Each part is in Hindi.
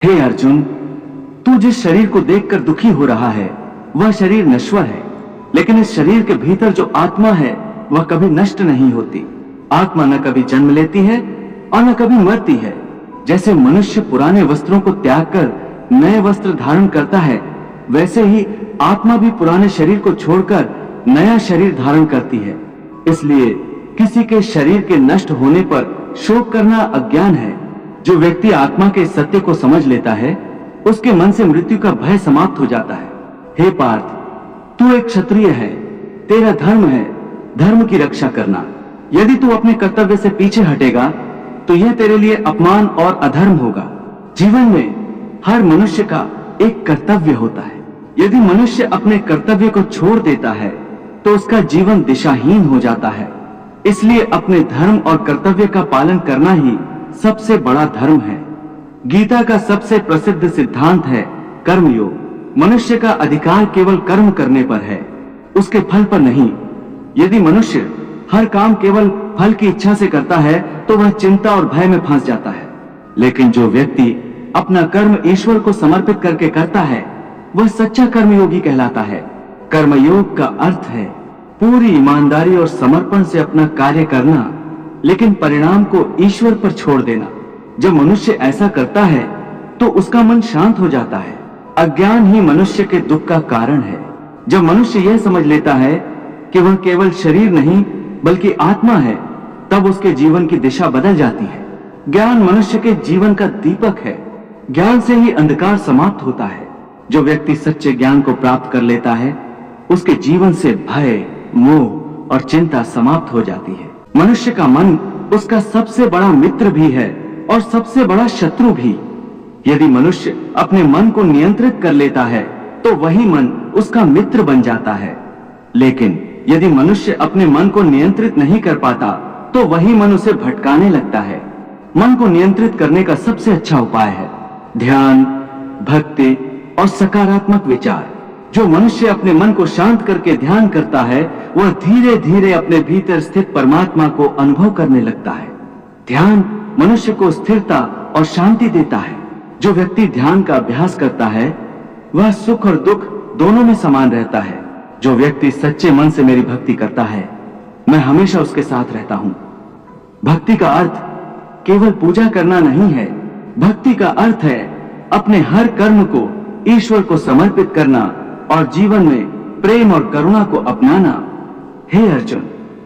हे अर्जुन, तू जिस शरीर को देखकर दुखी हो रहा है वह शरीर नश्वर है, लेकिन इस शरीर के भीतर जो आत्मा है वह कभी नष्ट नहीं होती। आत्मा न कभी जन्म लेती है और न कभी मरती है। जैसे मनुष्य पुराने वस्त्रों को त्याग कर नए वस्त्र धारण करता है, वैसे ही आत्मा भी पुराने शरीर को छोड़कर नया शरीर धारण करती है। इसलिए किसी के शरीर के नष्ट होने पर शोक करना अज्ञान है। जो व्यक्ति आत्मा के सत्य को समझ लेता है उसके मन से मृत्यु का भय समाप्त हो जाता है। हे पार्थ, तू एक क्षत्रिय है, तेरा धर्म है धर्म की रक्षा करना। यदि तू अपने कर्तव्य से पीछे हटेगा तो यह तेरे लिए अपमान और अधर्म होगा। जीवन में हर मनुष्य का एक कर्तव्य होता है। यदि मनुष्य अपने कर्तव्य को छोड़ देता है तो उसका जीवन दिशाहीन हो जाता है। इसलिए अपने धर्म और कर्तव्य का पालन करना ही सबसे बड़ा धर्म है। गीता का सबसे प्रसिद्ध सिद्धांत है कर्मयोग। मनुष्य का अधिकार केवल कर्म करने पर है, उसके फल पर नहीं। यदि मनुष्य हर काम केवल फल की इच्छा से करता है तो वह चिंता और भय में फंस जाता है। लेकिन जो व्यक्ति अपना कर्म ईश्वर को समर्पित करके करता है वह सच्चा कर्मयोगी कहलाता है। कर्मयोग का अर्थ है पूरी ईमानदारी और समर्पण से अपना कार्य करना, लेकिन परिणाम को ईश्वर पर छोड़ देना। जब मनुष्य ऐसा करता है तो उसका मन शांत हो जाता है। अज्ञान ही मनुष्य के दुख का कारण है। जब मनुष्य यह समझ लेता है कि वह केवल शरीर नहीं बल्कि आत्मा है, तब उसके जीवन की दिशा बदल जाती है। ज्ञान मनुष्य के जीवन का दीपक है। ज्ञान से ही अंधकार समाप्त होता है। जो व्यक्ति सच्चे ज्ञान को प्राप्त कर लेता है उसके जीवन से भय, मोह और चिंता समाप्त हो जाती है। मनुष्य का मन उसका सबसे बड़ा मित्र भी है और सबसे बड़ा शत्रु भी। यदि मनुष्य अपने मन को नियंत्रित कर लेता है तो वही मन उसका मित्र बन जाता है। लेकिन यदि मनुष्य अपने मन को नियंत्रित नहीं कर पाता तो वही मन उसे भटकाने लगता है। मन को नियंत्रित करने का सबसे अच्छा उपाय है ध्यान, भक्ति और सकारात्मक विचार। जो मनुष्य अपने मन को शांत करके ध्यान करता है वह धीरे धीरे अपने भीतर स्थित परमात्मा को अनुभव करने लगता है। ध्यान मनुष्य को स्थिरता और शांति देता है। जो व्यक्ति ध्यान का अभ्यास करता है वह सुख और दुख दोनों में समान रहता है। जो व्यक्ति सच्चे मन से मेरी भक्ति करता है मैं हमेशा उसके साथ रहता हूं। भक्ति का अर्थ केवल पूजा करना नहीं है। भक्ति का अर्थ है अपने हर कर्म को ईश्वर को समर्पित करना और जीवन में प्रेम और करुणा को अपनाना। हे अर्जुन,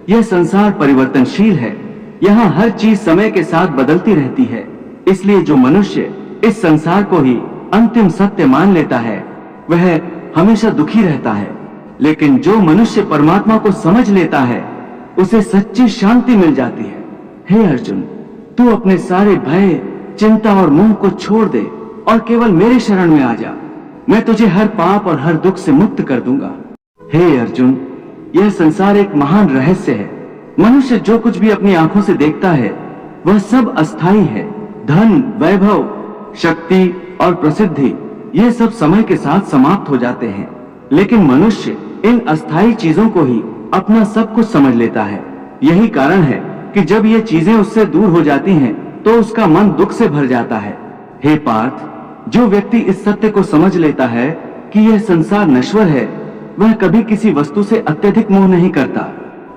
यह संसार परिवर्तनशील है। यहाँ हर चीज समय के साथ बदलती रहती है। इसलिए जो मनुष्य इस संसार को ही अंतिम सत्य मान लेता है वह हमेशा दुखी रहता है। लेकिन जो मनुष्य परमात्मा को समझ लेता है उसे सच्ची शांति मिल जाती है। हे अर्जुन, तू अपने सारे भय, चिंता और मोह को छोड़ दे और केवल मेरे शरण में आ जा। मैं तुझे हर पाप और हर दुख से मुक्त कर दूंगा। हे अर्जुन, यह संसार एक महान रहस्य है। मनुष्य जो कुछ भी अपनी आंखों से देखता है वह सब अस्थाई है। धन, वैभव, शक्ति और प्रसिद्धि ये सब समय के साथ समाप्त हो जाते हैं। लेकिन मनुष्य इन अस्थाई चीजों को ही अपना सब कुछ समझ लेता है। यही कारण है कि जब ये चीजें उससे दूर हो जाती हैं तो उसका मन दुख से भर जाता है। हे पार्थ, जो व्यक्ति इस सत्य को समझ लेता है कि यह संसार नश्वर है वह कभी किसी वस्तु से अत्यधिक मोह नहीं करता।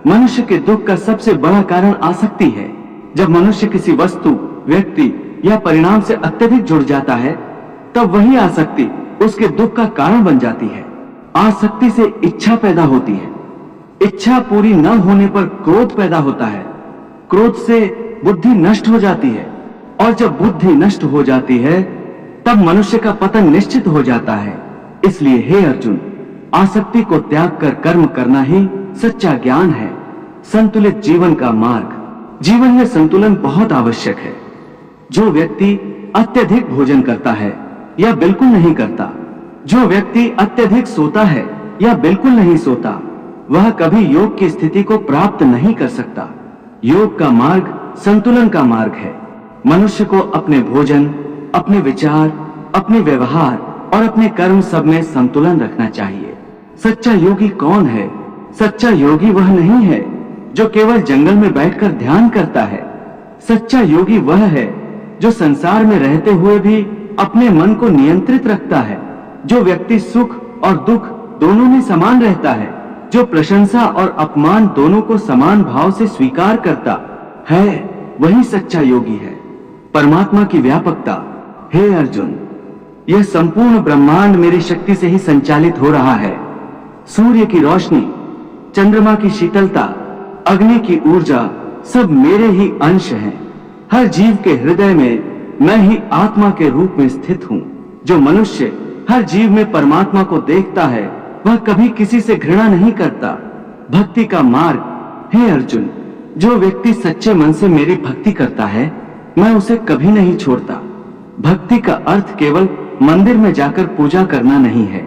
मनुष्य के दुख का सबसे बड़ा कारण आसक्ति है। जब मनुष्य किसी वस्तु, व्यक्ति या परिणाम से अत्यधिक जुड़ जाता है तब वही आसक्ति उसके दुख का कारण बन जाती है। आसक्ति से इच्छा पैदा होती है। इच्छा पूरी न होने पर क्रोध पैदा होता है। क्रोध से बुद्धि नष्ट हो जाती है और जब बुद्धि नष्ट हो जाती है तब मनुष्य का पतन निश्चित हो जाता है। इसलिए हे अर्जुन, आसक्ति को त्याग कर कर्म करना ही सच्चा ज्ञान है। संतुलित जीवन का मार्ग। जीवन में संतुलन बहुत आवश्यक है। जो व्यक्ति अत्यधिक भोजन करता है या बिल्कुल नहीं करता, जो व्यक्ति अत्यधिक सोता है या बिल्कुल नहीं सोता, वह कभी योग की स्थिति को प्राप्त नहीं कर सकता। योग का मार्ग संतुलन का मार्ग है। मनुष्य को अपने भोजन, अपने विचार, अपने व्यवहार और अपने कर्म सब में संतुलन रखना चाहिए। सच्चा योगी कौन है? सच्चा योगी वह नहीं है जो केवल जंगल में बैठकर ध्यान करता है। सच्चा योगी वह है जो संसार में रहते हुए भी अपने मन को नियंत्रित रखता है, जो व्यक्ति सुख और दुख दोनों में समान रहता है, जो प्रशंसा और अपमान दोनों को समान भाव से स्वीकार करता है, वही सच्चा योगी है। परमात्मा की व्यापकता। हे अर्जुन, यह संपूर्ण ब्रह्मांड मेरी शक्ति से ही संचालित हो रहा है। सूर्य की रोशनी, चंद्रमा की शीतलता, अग्नि की ऊर्जा सब मेरे ही अंश हैं। हर जीव के हृदय में मैं ही आत्मा के रूप में स्थित हूँ। जो मनुष्य हर जीव में परमात्मा को देखता है, वह कभी किसी से घृणा नहीं करता। भक्ति का मार्ग। हे अर्जुन, जो व्यक्ति सच्चे मन से मेरी भक्ति करता है, मैं उसे कभी नहीं छोड़ता। भक्ति का अर्थ केवल मंदिर में जाकर पूजा करना नहीं है,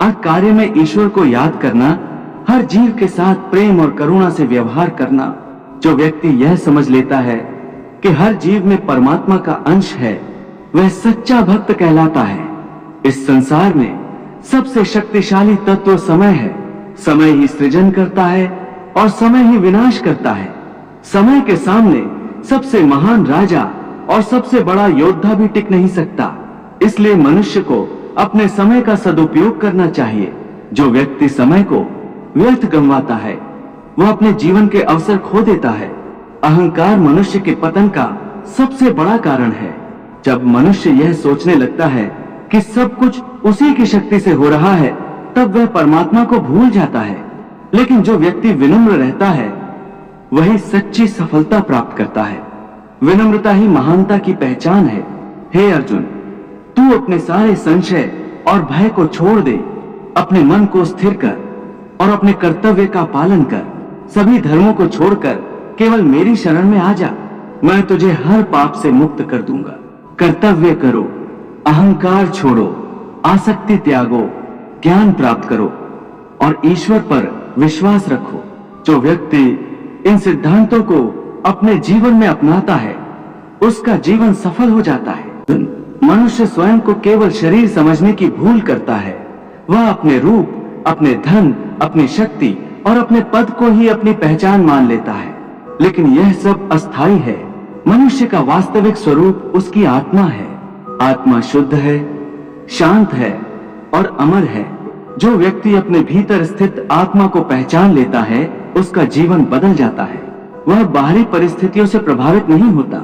और कार्य में ईश्वर को याद करना, हर जीव के साथ प्रेम और करुणा से व्यवहार करना। जो व्यक्ति यह समझ लेता है कि हर जीव में परमात्मा का अंश है, वह सच्चा भक्त कहलाता है। इस संसार में सबसे शक्तिशाली तत्व समय है। समय ही सृजन करता है और समय ही विनाश करता है। समय के सामने सबसे महान राजा और सबसे बड़ा योद्धा भी टिक नहीं सकता। इसलिए मनुष्य को अपने समय का सदुपयोग करना चाहिए। जो व्यक्ति समय को व्यर्थ गंवाता है, वह अपने जीवन के अवसर खो देता है। अहंकार मनुष्य के पतन का सबसे बड़ा कारण है। जब मनुष्य यह सोचने लगता है कि सब कुछ उसी की शक्ति से हो रहा है, तब वह परमात्मा को भूल जाता है। लेकिन जो व्यक्ति विनम्र रहता है, वही सच्ची सफलता प्राप्त करता है। विनम्रता ही महानता की पहचान है। हे अर्जुन, तू अपने सारे संशय और भय को छोड़ दे। अपने मन को स्थिर कर और अपने कर्तव्य का पालन कर। सभी धर्मों को छोड़कर केवल मेरी शरण में आ जा। मैं तुझे हर पाप से मुक्त कर दूंगा। कर्तव्य करो, अहंकार छोड़ो, आसक्ति त्यागो, ज्ञान प्राप्त करो और ईश्वर पर विश्वास रखो। जो व्यक्ति इन सिद्धांतों को अपने जीवन में अपनाता है, उसका जीवन सफल हो जाता है। मनुष्य स्वयं को केवल शरीर समझने की भूल करता है। वह अपने रूप, अपने धन, अपनी शक्ति और अपने पद को ही अपनी पहचान मान लेता है। लेकिन यह सब अस्थायी है। मनुष्य का वास्तविक स्वरूप उसकी आत्मा है। आत्मा शुद्ध है, शांत है और अमर है। जो व्यक्ति अपने भीतर स्थित आत्मा को पहचान लेता है, उसका जीवन बदल जाता है। वह बाहरी परिस्थितियों से प्रभावित नहीं होता।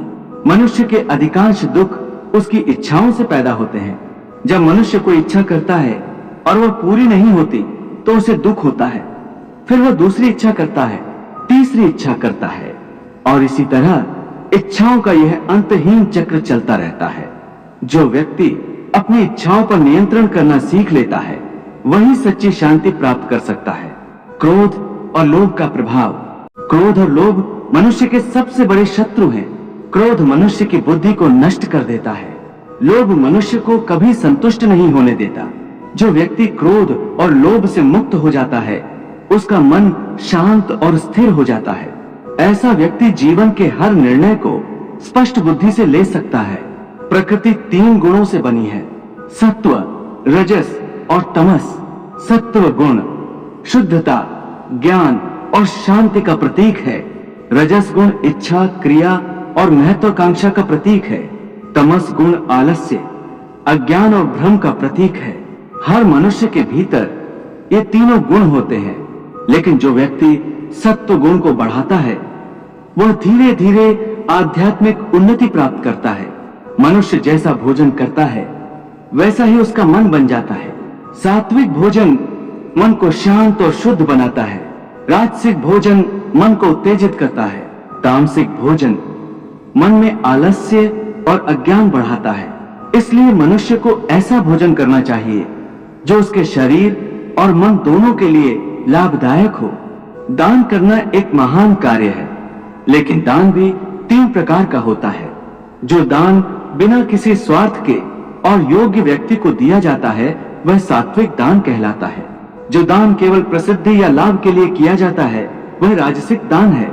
मनुष्य के अधिकांश दुख उसकी इच्छाओं से पैदा होते हैं। जब मनुष्य कोई इच्छा करता है और वह पूरी नहीं होती, तो उसे दुख होता है। फिर वह दूसरी इच्छा करता है, तीसरी इच्छा करता है, और इसी तरह इच्छाओं का यह अंतहीन चक्र चलता रहता है। जो व्यक्ति अपनी इच्छाओं पर नियंत्रण करना सीख लेता है, वही सच्ची शांति प्राप्त कर सकता है। क्रोध और लोभ का प्रभाव। क्रोध और लोभ मनुष्य के सबसे बड़े शत्रु हैं। क्रोध मनुष्य की बुद्धि को नष्ट कर देता है। लोभ मनुष्य को कभी संतुष्ट नहीं होने देता। जो व्यक्ति क्रोध और लोभ से मुक्त हो जाता है, उसका मन शांत और स्थिर हो जाता है। ऐसा व्यक्ति जीवन के हर निर्णय को स्पष्ट बुद्धि से ले सकता है। प्रकृति 3 गुणों से बनी है, सत्व, रजस और तमस। सत्व गुण शुद्धता, ज्ञान और शांति का प्रतीक है। रजस गुण इच्छा, क्रिया और महत्वाकांक्षा का प्रतीक है। तमस गुण आलस्य, अज्ञान और भ्रम का प्रतीक है। हर मनुष्य के भीतर ये तीनों गुण होते हैं। लेकिन जो व्यक्ति सत्व गुण को बढ़ाता है, वह धीरे धीरे आध्यात्मिक उन्नति प्राप्त करता है। मनुष्य जैसा भोजन करता है, वैसा ही उसका मन बन जाता है। सात्विक भोजन मन को शांत और शुद्ध बनाता है। राजसिक भोजन मन को उत्तेजित करता है। तामसिक भोजन मन में आलस्य और अज्ञान बढ़ाता है। इसलिए मनुष्य को ऐसा भोजन करना चाहिए जो उसके शरीर और मन दोनों के लिए लाभदायक हो। दान करना एक महान कार्य है, लेकिन दान भी 3 प्रकार का होता है। जो दान बिना किसी स्वार्थ के और योग्य व्यक्ति को दिया जाता है, वह सात्विक दान कहलाता है। जो दान केवल प्रसिद्धि या लाभ के लिए किया जाता है, वह राजसिक दान है।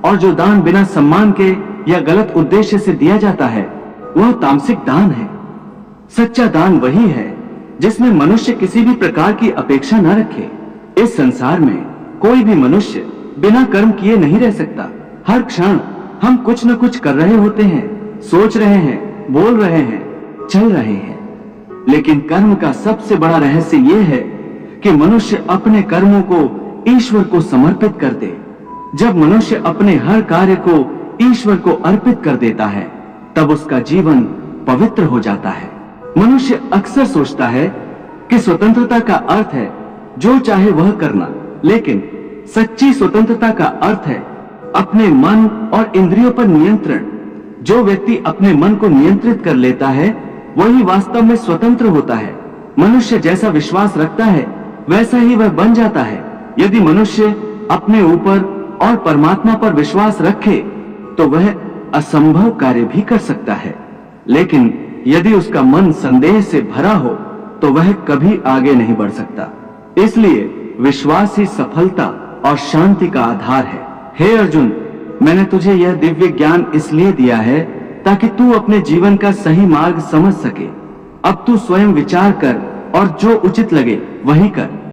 और जो दान बिना सम्मान के या गलत उद्देश्य से दिया जाता है, वह तामसिक दान है। सच्चा दान वही है जिसमें मनुष्य किसी भी प्रकार की अपेक्षा न रखे। इस संसार में कोई भी मनुष्य बिना कर्म किए नहीं रह सकता। हर क्षण हम कुछ न कुछ कर रहे होते हैं, सोच रहे हैं, बोल रहे हैं, चल रहे हैं। लेकिन कर्म का सबसे बड़ा रहस्य यह है कि मनुष्य अपने कर्मों को ईश्वर को समर्पित कर दे। जब मनुष्य अपने हर कार्य को ईश्वर को अर्पित कर देता है, तब उसका जीवन पवित्र हो जाता है। मनुष्य अक्सर सोचता है कि स्वतंत्रता का अर्थ है जो चाहे वह करना, लेकिन सच्ची स्वतंत्रता का अर्थ है अपने मन और इंद्रियों पर नियंत्रण। जो व्यक्ति अपने मन को नियंत्रित कर लेता है, वही वास्तव में स्वतंत्र होता है। मनुष्य जैसा विश्वास रखता है, वैसा ही वह बन जाता है। यदि मनुष्य अपने ऊपर और परमात्मा पर विश्वास रखे, तो वह असंभव कार्य भी कर सकता है। लेकिन यदि उसका मन संदेह से भरा हो, तो वह कभी आगे नहीं बढ़ सकता। इसलिए विश्वास ही सफलता और शांति का आधार है। हे अर्जुन, मैंने तुझे यह दिव्य ज्ञान इसलिए दिया है ताकि तू अपने जीवन का सही मार्ग समझ सके। अब तू स्वयं विचार कर और जो उचित लगे वही कर।